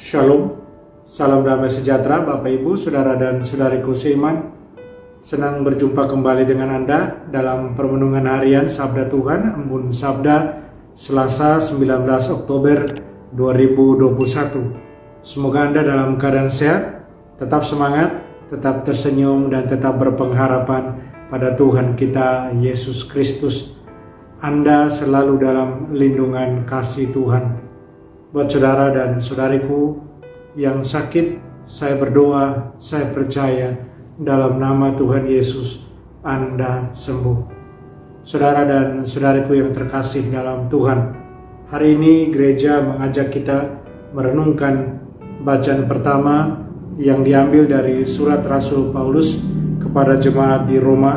Shalom, salam damai sejahtera Bapak Ibu, Saudara dan Saudariku seiman. Senang berjumpa kembali dengan Anda dalam permenungan harian Sabda Tuhan, Embun Sabda, Selasa 19 Oktober 2021. Semoga Anda dalam keadaan sehat, tetap semangat, tetap tersenyum, dan tetap berpengharapan pada Tuhan kita, Yesus Kristus. Anda selalu dalam lindungan kasih Tuhan. Buat saudara dan saudariku yang sakit, saya berdoa, saya percaya dalam nama Tuhan Yesus Anda sembuh. Saudara dan saudariku yang terkasih dalam Tuhan, hari ini gereja mengajak kita merenungkan bacaan pertama yang diambil dari surat Rasul Paulus kepada jemaat di Roma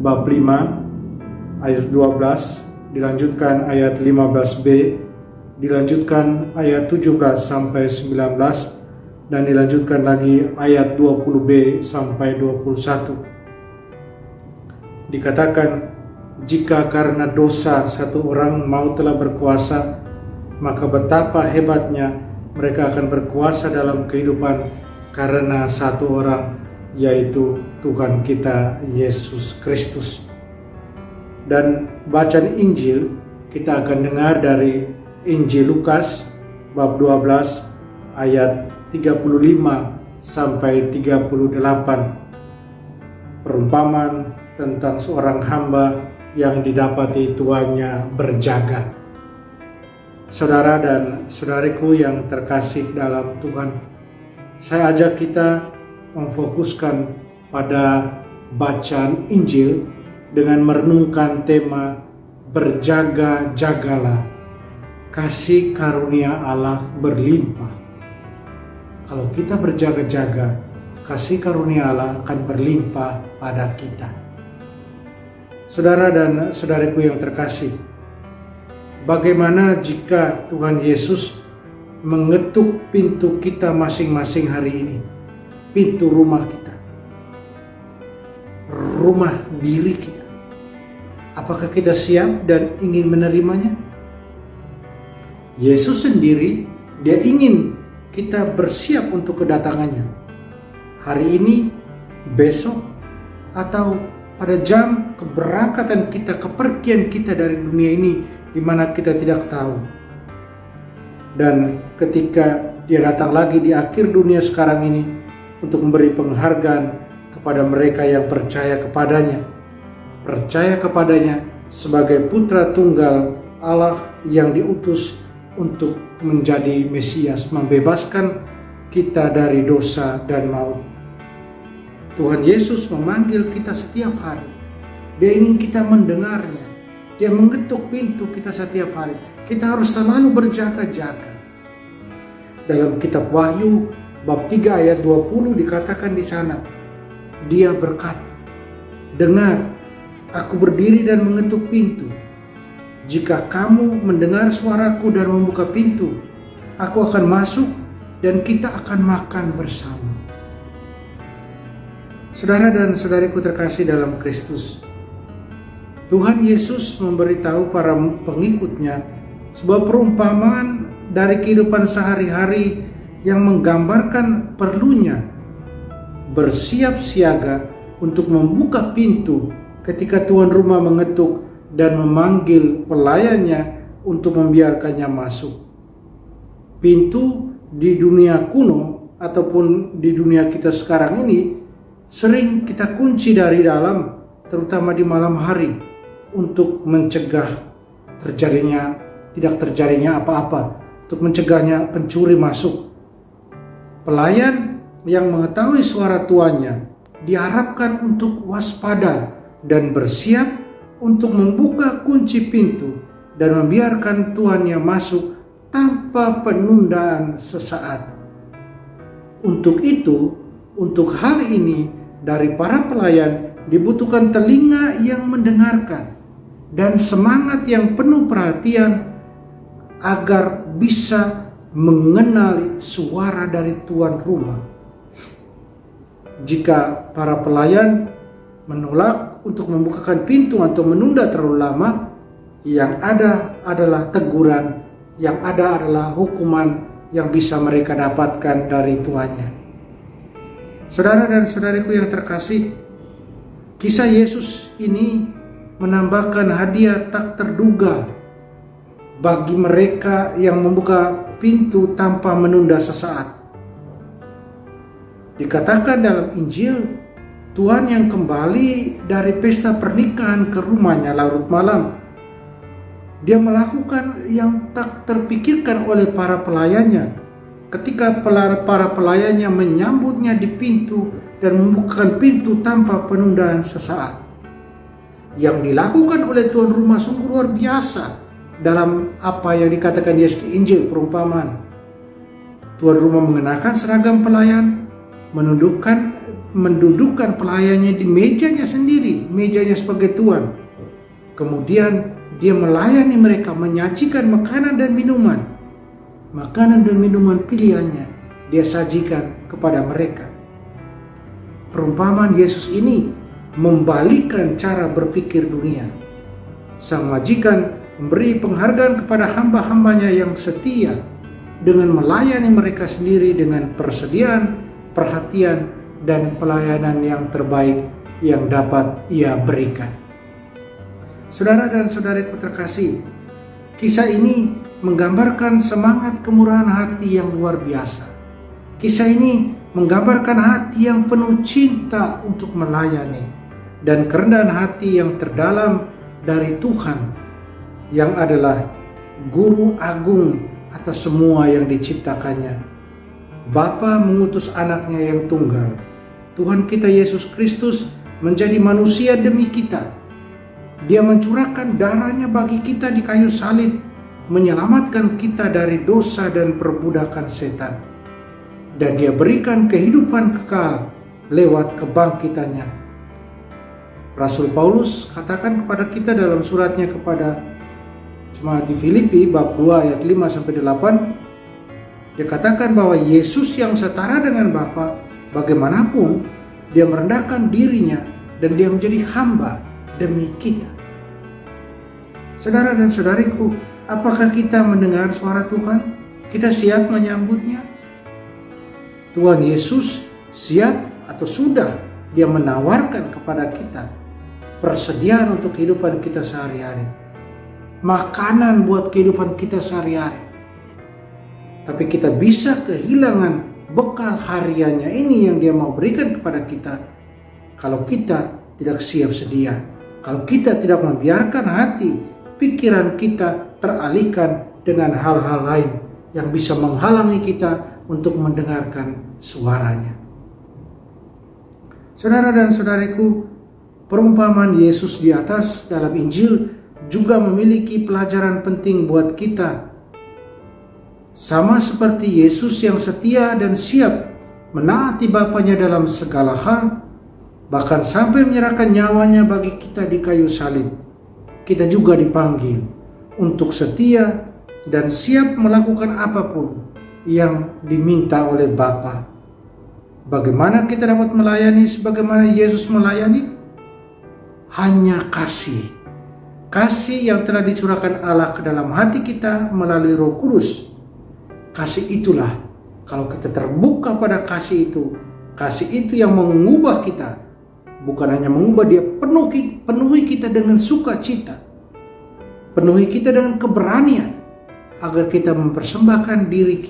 bab 5 ayat 12, dilanjutkan ayat 15b, dilanjutkan ayat 17 sampai 19, dan dilanjutkan lagi ayat 20b sampai 21. Dikatakan, jika karena dosa satu orang maut telah berkuasa, maka betapa hebatnya mereka akan berkuasa dalam kehidupan karena satu orang, yaitu Tuhan kita Yesus Kristus. Dan bacaan Injil kita akan dengar dari Injil Lukas bab 12 ayat 35 sampai 38. Perumpamaan tentang seorang hamba yang didapati tuannya berjaga. Saudara dan saudariku yang terkasih dalam Tuhan, saya ajak kita memfokuskan pada bacaan Injil dengan merenungkan tema berjaga-jagalah. Kasih karunia Allah berlimpah. Kalau kita berjaga-jaga, kasih karunia Allah akan berlimpah pada kita. Saudara dan saudariku yang terkasih, bagaimana jika Tuhan Yesus mengetuk pintu kita masing-masing hari ini? Pintu rumah kita, rumah diri kita. Apakah kita siap dan ingin menerimanya? Yesus sendiri, dia ingin kita bersiap untuk kedatangannya. Hari ini, besok, atau pada jam keberangkatan kita, kepergian kita dari dunia ini, di mana kita tidak tahu. Dan ketika dia datang lagi di akhir dunia sekarang ini, untuk memberi penghargaan kepada mereka yang percaya kepadanya. Percaya kepadanya sebagai putra tunggal Allah yang diutus untuk menjadi Mesias, membebaskan kita dari dosa dan maut. Tuhan Yesus memanggil kita setiap hari. Dia ingin kita mendengarnya. Dia mengetuk pintu kita setiap hari. Kita harus selalu berjaga-jaga. Dalam kitab Wahyu bab 3 ayat 20 dikatakan di sana, dia berkata, "Dengar, aku berdiri dan mengetuk pintu. Jika kamu mendengar suaraku dan membuka pintu, aku akan masuk dan kita akan makan bersama." Saudara dan saudariku terkasih dalam Kristus, Tuhan Yesus memberitahu para pengikutnya sebuah perumpamaan dari kehidupan sehari-hari yang menggambarkan perlunya bersiap siaga untuk membuka pintu ketika tuan rumah mengetuk dan memanggil pelayannya untuk membiarkannya masuk. Pintu di dunia kuno ataupun di dunia kita sekarang ini sering kita kunci dari dalam, terutama di malam hari, untuk mencegah tidak terjadinya apa-apa, untuk mencegahnya pencuri masuk. Pelayan yang mengetahui suara tuannya diharapkan untuk waspada dan bersiap untuk membuka kunci pintu dan membiarkan tuannya masuk tanpa penundaan sesaat. Untuk itu, untuk hal ini dari para pelayan dibutuhkan telinga yang mendengarkan dan semangat yang penuh perhatian agar bisa mengenali suara dari tuan rumah. Jika para pelayan menolak untuk membukakan pintu atau menunda terlalu lama, yang ada adalah teguran, yang ada adalah hukuman, yang bisa mereka dapatkan dari tuannya. Saudara dan saudariku yang terkasih, kisah Yesus ini menambahkan hadiah tak terduga bagi mereka yang membuka pintu tanpa menunda sesaat. Dikatakan dalam Injil, Tuhan yang kembali dari pesta pernikahan ke rumahnya larut malam, dia melakukan yang tak terpikirkan oleh para pelayannya. Ketika para pelayannya menyambutnya di pintu dan membukakan pintu tanpa penundaan sesaat. Yang dilakukan oleh tuan rumah sungguh luar biasa dalam apa yang dikatakan Yesus di Injil, perumpamaan. Tuan rumah mengenakan seragam pelayan, mendudukkan pelayannya di mejanya sendiri, mejanya sebagai tuan. Kemudian dia melayani mereka, menyajikan makanan dan minuman. Makanan dan minuman pilihannya dia sajikan kepada mereka. Perumpamaan Yesus ini membalikkan cara berpikir dunia. Sang majikan memberi penghargaan kepada hamba-hambanya yang setia dengan melayani mereka sendiri dengan persediaan, perhatian, dan pelayanan yang terbaik yang dapat ia berikan. Saudara dan saudariku terkasih, kisah ini menggambarkan semangat kemurahan hati yang luar biasa. Kisah ini menggambarkan hati yang penuh cinta untuk melayani dan kerendahan hati yang terdalam dari Tuhan yang adalah Guru Agung atas semua yang diciptakannya. Bapa mengutus anaknya yang tunggal, Tuhan kita Yesus Kristus, menjadi manusia demi kita. Dia mencurahkan darahnya bagi kita di kayu salib, menyelamatkan kita dari dosa dan perbudakan setan. Dan dia berikan kehidupan kekal lewat kebangkitannya. Rasul Paulus katakan kepada kita dalam suratnya kepada jemaat di Filipi bab 2 ayat 5-8, dia katakan bahwa Yesus yang setara dengan Bapa, bagaimanapun dia merendahkan dirinya dan dia menjadi hamba demi kita. Saudara dan saudariku, apakah kita mendengar suara Tuhan? Kita siap menyambutnya? Tuhan Yesus siap atau sudah dia menawarkan kepada kita persediaan untuk kehidupan kita sehari-hari, makanan buat kehidupan kita sehari-hari. Tapi kita bisa kehilangan bekal hariannya ini yang dia mau berikan kepada kita kalau kita tidak siap sedia, kalau kita tidak membiarkan hati, pikiran kita teralihkan dengan hal-hal lain yang bisa menghalangi kita untuk mendengarkan suaranya. Saudara dan saudariku, perumpamaan Yesus di atas dalam Injil juga memiliki pelajaran penting buat kita. Sama seperti Yesus yang setia dan siap menaati Bapanya dalam segala hal, bahkan sampai menyerahkan nyawanya bagi kita di kayu salib, kita juga dipanggil untuk setia dan siap melakukan apapun yang diminta oleh Bapa. Bagaimana kita dapat melayani sebagaimana Yesus melayani? Hanya kasih. Kasih yang telah dicurahkan Allah ke dalam hati kita melalui Roh Kudus. Kasih itulah, kalau kita terbuka pada kasih itu yang mengubah kita. Bukan hanya mengubah, dia penuhi kita dengan sukacita. Penuhi kita dengan keberanian agar kita mempersembahkan diri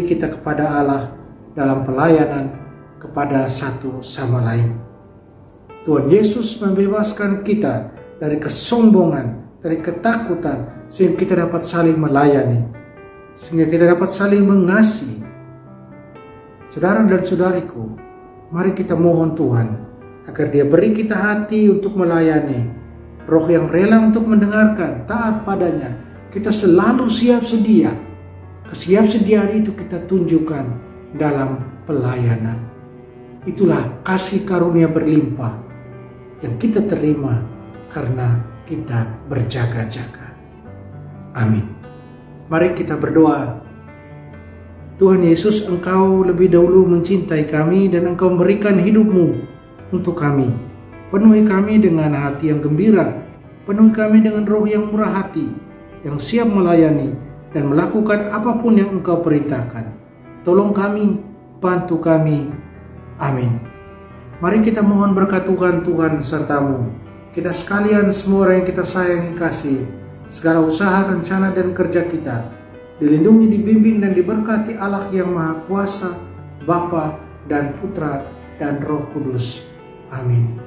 kita kepada Allah dalam pelayanan kepada satu sama lain. Tuhan Yesus membebaskan kita dari kesombongan, dari ketakutan, sehingga kita dapat saling melayani, sehingga kita dapat saling mengasihi. Saudara dan saudariku, mari kita mohon Tuhan agar dia beri kita hati untuk melayani, roh yang rela untuk mendengarkan, taat padanya. Kita selalu siap sedia. Kesiapsediaan itu kita tunjukkan dalam pelayanan. Itulah kasih karunia berlimpah yang kita terima karena kita berjaga-jaga. Amin. Mari kita berdoa. Tuhan Yesus, Engkau lebih dahulu mencintai kami dan Engkau memberikan hidup-Mu untuk kami. Penuhi kami dengan hati yang gembira. Penuhi kami dengan roh yang murah hati, yang siap melayani, dan melakukan apapun yang Engkau perintahkan. Tolong kami, bantu kami. Amin. Mari kita mohon berkat Tuhan sertamu. Kita sekalian, semua orang yang kita sayangi kasih, segala usaha, rencana, dan kerja kita dilindungi, dibimbing, dan diberkati Allah yang Maha Kuasa, Bapa dan Putra dan Roh Kudus. Amin.